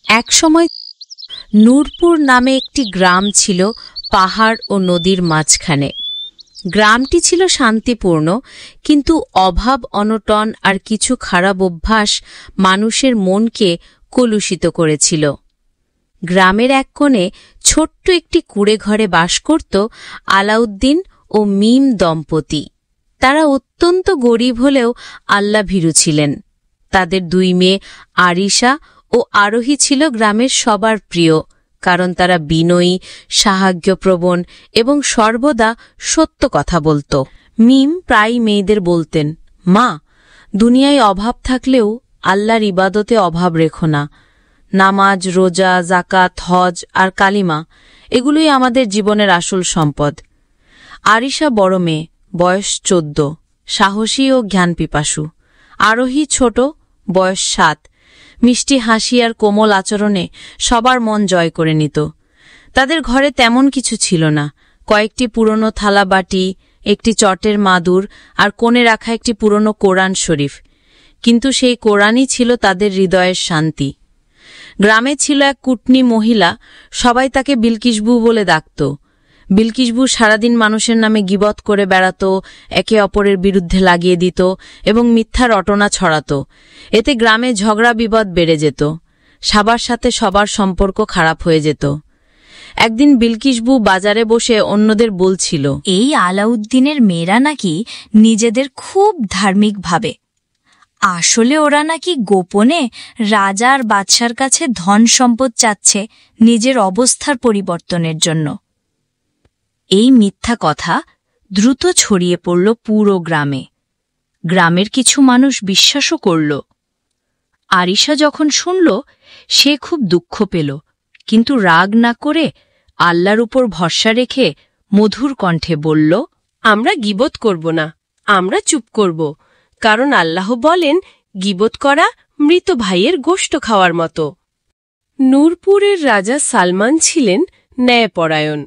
একসময় নূরপুর নামে একটি গ্রাম ছিল পাহাড় ও নদীর মাঝখানে। গ্রামটি ছিল শান্তিপূর্ণ, কিন্তু অভাব অনটন আর কিছু খারাপ অভ্যাস মানুষের মনকে কলুষিত করেছিল। গ্রামের এক কোণে ছোট্ট একটি কুঁড়ে ঘরে বাস করত আলাউদ্দিন ও মিম দম্পতি। তারা অত্যন্ত গরিব হলেও আল্লাভীরু ছিলেন। তাদের 2 মেয়ে আরিশা ও আরোহী ছিল গ্রামের সবার প্রিয়, কারণ তারা বিনয়ী, সাহায্যপ্রবণ এবং সর্বদা সত্য কথা বলত। মিম প্রায় মেয়েদের বলতেন, মা, দুনিয়ায় অভাব থাকলেও আল্লাহর ইবাদতে অভাব রেখো না। নামাজ, রোজা, জাকাত, হজ আর কালিমা, এগুলোই আমাদের জীবনের আসল সম্পদ। আরিশা বড় মেয়ে, বয়স 14, সাহসী ও জ্ঞানপিপাসু। আরোহী ছোট, বয়স 7, মিষ্টি হাসি আর কোমল আচরণে সবার মন জয় করে নিত। তাদের ঘরে তেমন কিছু ছিল না, কয়েকটি পুরনো থালা বাটি, একটি চটের মাদুর আর কোণে রাখা একটি পুরনো কোরআন শরীফ, কিন্তু সেই কোরআনই ছিল তাদের হৃদয়ের শান্তি। গ্রামে ছিল এক কুটনি মহিলা, সবাই তাকে বিলকিসবু বলে ডাকত। বিলকিসবু সারাদিন মানুষের নামে গীবত করে বেড়াত, একে অপরের বিরুদ্ধে লাগিয়ে দিত এবং মিথ্যা রটনা ছড়াত। এতে গ্রামে ঝগড়া বিবাদ বেড়ে যেত, সবার সাথে সবার সম্পর্ক খারাপ হয়ে যেত। একদিন বিলকিসবু বাজারে বসে অন্যদের বলছিল, এই আলাউদ্দিনের মেয়েরা নাকি নিজেদের খুব ধার্মিক ভাবে, আসলে ওরা নাকি গোপনে রাজা আর বাদশার কাছে ধন সম্পদ চাচ্ছে নিজের অবস্থার পরিবর্তনের জন্য। এই মিথ্যা কথা দ্রুত ছড়িয়ে পড়ল পুরো গ্রামে। গ্রামের কিছু মানুষ বিশ্বাসও করল। আরিশা যখন শুনল, সে খুব দুঃখ পেল, কিন্তু রাগ না করে আল্লাহর উপর ভরসা রেখে মধুর কণ্ঠে বলল, আমরা গীবত করব না, আমরা চুপ করব, কারণ আল্লাহ বলেন গীবত করা মৃত ভাইয়ের গোশত খাওয়ার মতো। নূরপুরের রাজা সালমান ছিলেন ন্যায়পরায়ণ,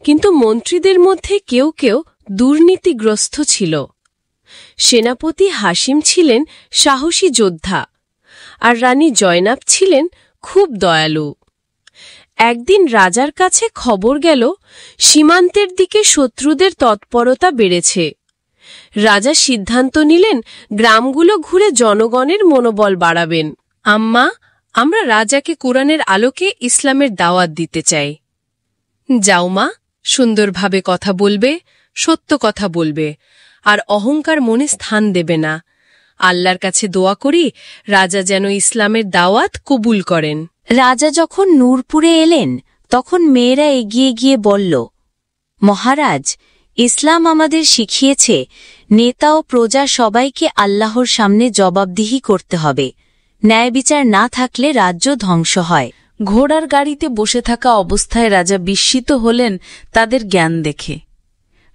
কিন্তু মন্ত্রীদের মধ্যে কেউ কেউ দুর্নীতিগ্রস্ত ছিল। সেনাপতি হাসিম ছিলেন সাহসী যোদ্ধা, আর রানী জয়নাব ছিলেন খুব দয়ালু। একদিন রাজার কাছে খবর গেল, সীমান্তের দিকে শত্রুদের তৎপরতা বেড়েছে। রাজা সিদ্ধান্ত নিলেন গ্রামগুলো ঘুরে জনগণের মনোবল বাড়াবেন। আম্মা, আমরা রাজাকে কোরআনের আলোকে ইসলামের দাওয়াত দিতে চাই। যাও মা, সুন্দরভাবে কথা বলবে, সত্য কথা বলবে, আর অহংকার মনে স্থান দেবে না। আল্লাহর কাছে দোয়া করি রাজা যেন ইসলামের দাওয়াত কবুল করেন। রাজা যখন নূরপুরে এলেন, তখন মেয়েরা এগিয়ে গিয়ে বলল, মহারাজ, ইসলাম আমাদের শিখিয়েছে নেতা ও প্রজা সবাইকে আল্লাহর সামনে জবাবদিহি করতে হবে। ন্যায় বিচার না থাকলে রাজ্য ধ্বংস হয়। ঘোড়ার গাড়িতে বসে থাকা অবস্থায় রাজা বিস্মিত হলেন তাদের জ্ঞান দেখে।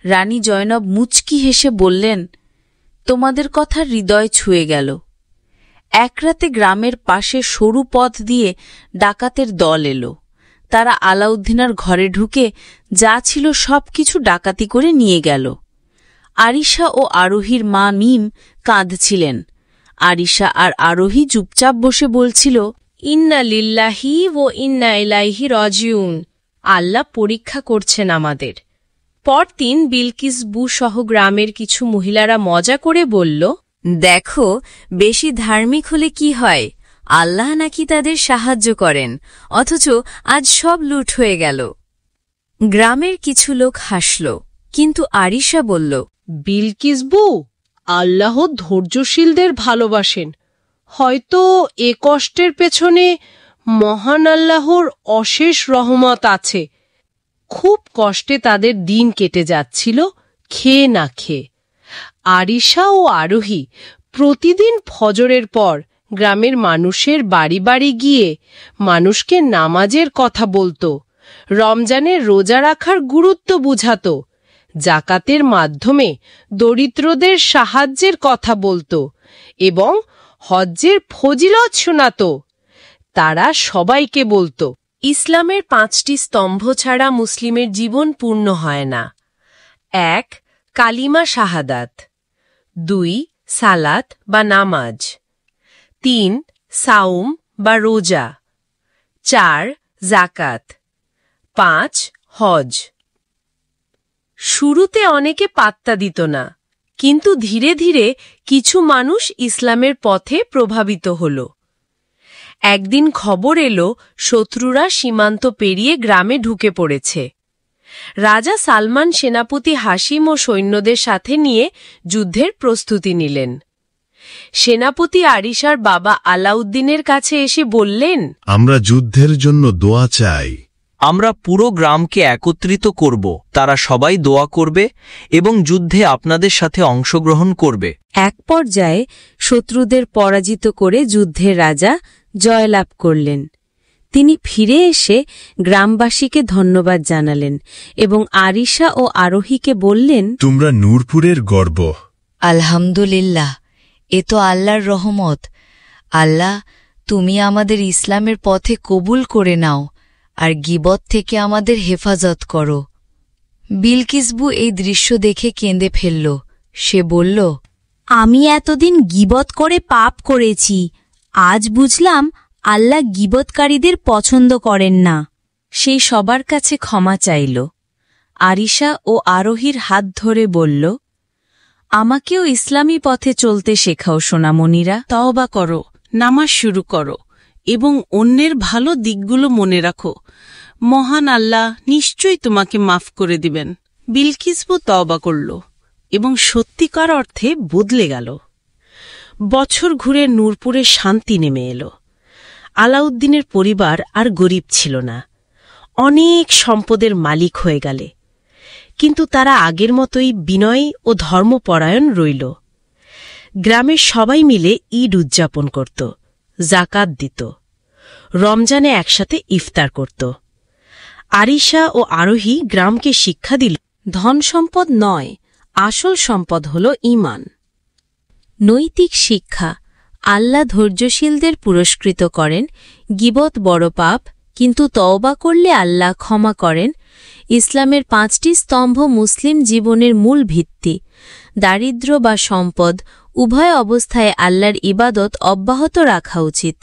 রানী জয়নব মুচকি হেসে বললেন, তোমাদের কথা হৃদয় ছুঁয়ে গেল। এক রাতে গ্রামের পাশে সরু পথ দিয়ে ডাকাতের দল এলো। তারা আলাউদ্দিনার ঘরে ঢুকে যা ছিল সবকিছু ডাকাতি করে নিয়ে গেল। আরিশা ও আরোহীর মা মিম কাঁদছিলেন। আরিশা আর আরোহী চুপচাপ বসে বলছিল, ইন্না লিল্লাহি ও ইন্না ইলাইহি রাজিউন। আল্লাহ পরীক্ষা করছেন আমাদের। পরদিন বিলকিসবু সহ গ্রামের কিছু মহিলারা মজা করে বলল, দেখো, বেশি ধার্মিক হলে কি হয়, আল্লাহ নাকি তাদের সাহায্য করেন, অথচ আজ সব লুট হয়ে গেল। গ্রামের কিছু লোক হাসল, কিন্তু আরিশা বলল, বিলকিসবু, আল্লাহ ধৈর্যশীলদের ভালোবাসেন। হয়তো এ কষ্টের পেছনে মহান আল্লাহর অশেষ রহমত আছে। খুব কষ্টে তাদের দিন কেটে যাচ্ছিল, খেয়ে না খেয়ে। আরিশা ও আরোহী প্রতিদিন ফজরের পর গ্রামের মানুষের বাড়ি বাড়ি গিয়ে মানুষকে নামাজের কথা বলত, রমজানের রোজা রাখার গুরুত্ব বুঝাত, জাকাতের মাধ্যমে দরিদ্রদের সাহায্যের কথা বলত এবং হজ্জের ফজিলত শোনাত। তারা সবাইকে বলত, ইসলামের 5টি স্তম্ভ ছাড়া মুসলিমের জীবন পূর্ণ হয় না। 1. কালিমা শাহাদাত। 2. সালাত বা নামাজ। 3. সাওম বা রোজা। 4 জাকাত, 5 হজ। শুরুতে অনেকে পাত্তা দিত না, কিন্তু ধীরে ধীরে কিছু মানুষ ইসলামের পথে প্রভাবিত হল। একদিন খবর এলো শত্রুরা সীমান্ত পেরিয়ে গ্রামে ঢুকে পড়েছে। রাজা সালমান সেনাপতি হাসিম ও সৈন্যদের সাথে নিয়ে যুদ্ধের প্রস্তুতি নিলেন। সেনাপতি আরিশার বাবা আলাউদ্দিনের কাছে এসে বললেন, আমরা যুদ্ধের জন্য দোয়া চাই। আমরা পুরো গ্রামকে একত্রিত করব, তারা সবাই দোয়া করবে এবং যুদ্ধে আপনাদের সাথে অংশগ্রহণ করবে। এক পর্যায়ে শত্রুদের পরাজিত করে যুদ্ধের রাজা জয়লাভ করলেন। তিনি ফিরে এসে গ্রামবাসীকে ধন্যবাদ জানালেন এবং আরিশা ও আরোহীকে বললেন, তোমরা নূরপুরের গর্ব। আলহামদুলিল্লাহ, এ তো আল্লাহর রহমত। আল্লাহ, তুমি আমাদের ইসলামের পথে কবুল করে নাও আর গীবত থেকে আমাদের হেফাজত করো। বিলকিসবু এই দৃশ্য দেখে কেঁদে ফেলল। সে বলল, আমি এতদিন গীবত করে পাপ করেছি, আজ বুঝলাম আল্লাহ গীবতকারীদের পছন্দ করেন না। সেই সবার কাছে ক্ষমা চাইল। আরিশা ও আরোহীর হাত ধরে বলল, আমাকেও ইসলামী পথে চলতে শেখাও সোনামণিরা। তওবা করো, নামাজ শুরু করো এবং অন্যের ভালো দিকগুলো মনে রাখো। মহান আল্লাহ নিশ্চয়ই তোমাকে মাফ করে দিবেন। বিলকিসবু তওবা করল এবং সত্যিকার অর্থে বদলে গেল। বছর ঘুরে নূরপুরে শান্তি নেমে এলো। আলাউদ্দিনের পরিবার আর গরিব ছিল না, অনেক সম্পদের মালিক হয়ে গেলে। কিন্তু তারা আগের মতোই বিনয় ও ধর্মপরায়ণ রইল। গ্রামের সবাই মিলে ঈদ উদযাপন করত, জাকাত দিত, রমজানে একসাথে ইফতার করত। আরিশা ও আরোহী গ্রামকে শিক্ষা দিল, ধন সম্পদ নয়, আসল সম্পদ হল ঈমান। নৈতিক শিক্ষা। আল্লাহ ধৈর্যশীলদের পুরস্কৃত করেন। গীবত বড় পাপ, কিন্তু তওবা করলে আল্লাহ ক্ষমা করেন। ইসলামের 5টি স্তম্ভ মুসলিম জীবনের মূল ভিত্তি। দারিদ্র্য বা সম্পদ উভয় অবস্থায় আল্লাহর ইবাদত অব্যাহত রাখা উচিত।